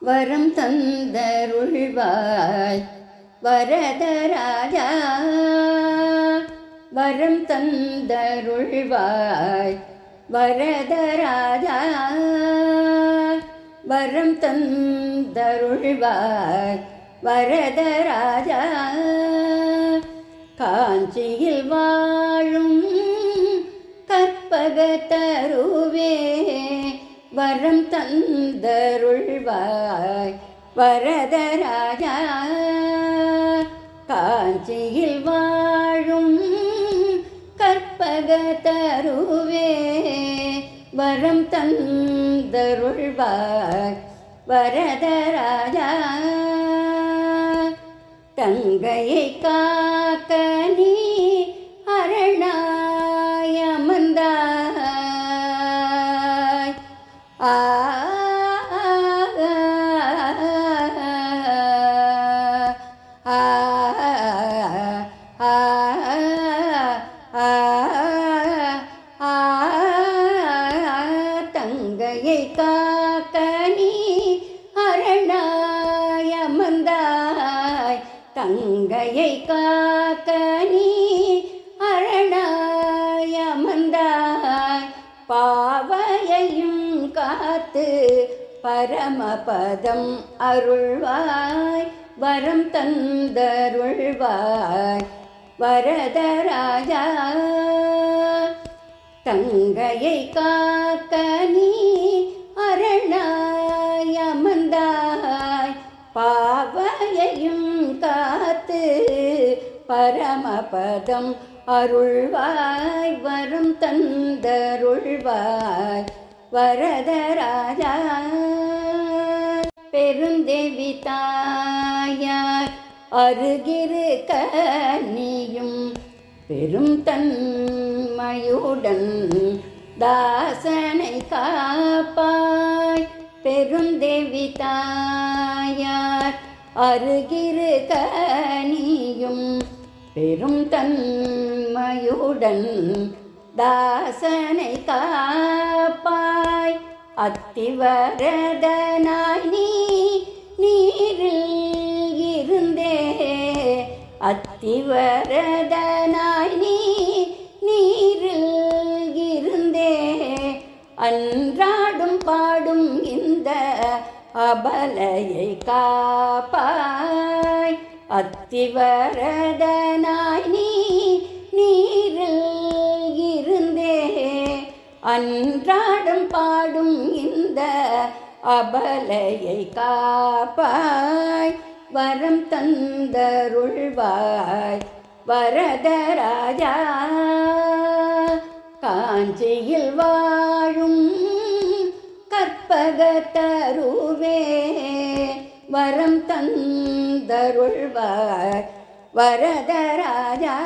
வரம் தந்தருள்வாய் வரதராஜா. வரம் தந்தருள்வாய் வரதராஜா. வரம் தந்தருள்வாய் வரதராஜா. காஞ்சியில் வாழும் கற்பகத்தருவே வரம் தந்தருள்வாய் வரதராஜா. காஞ்சியில் வாழும் கற்பகத்தருவே வரம் தந்தருள்வாய் வரதராஜா. தங்கையை காக்க நீ அரணாய் அமர்ந்தாய். ஆ தங்கையை காக்க நீ அரணாய் அமர்ந்தாய். தங்கையை காக்க நீ அரணாய் அமர்ந்தாய். பாவையையும் காத்து பரமபதம் அருள்வாய் வரம் தந்தருள்வாய் வரதராஜா. தங்கையை காக்க நீ அரணாய் அமர்ந்தாய். பாவையையும் காத்து பரமபதம் அருள்வாய் வரம் தந்தருள்வாய் வரதராஜா. பெருந்தேவி தாயார் அருகிருக்க நீயும் பெரும் தன்மையுடன் தாசனை காப்பாய். பெருந்தேவி தாயார் அருகிருக்க நீயும் பெரும் தன்மையுடன் தாசனை காப்பாய். அத்திவரதனாய் நீ நீரில் இருந்தே. அத்திவரதனாய் நீ நீரில் இருந்தே அன்றாடும் பாடும் இந்த அபலையை காப்பாய். அத்திவரதனாய் நீ நீரில் இருந்தே அன்றாடும் பாடும் இந்த அபலையை காப்பாய் வரம் தந்தருள்வாய் வரதராஜா. காஞ்சியில் வாழும் கற்பகத்தருவே வரம் தந்தருள்வாய் வரதராஜா.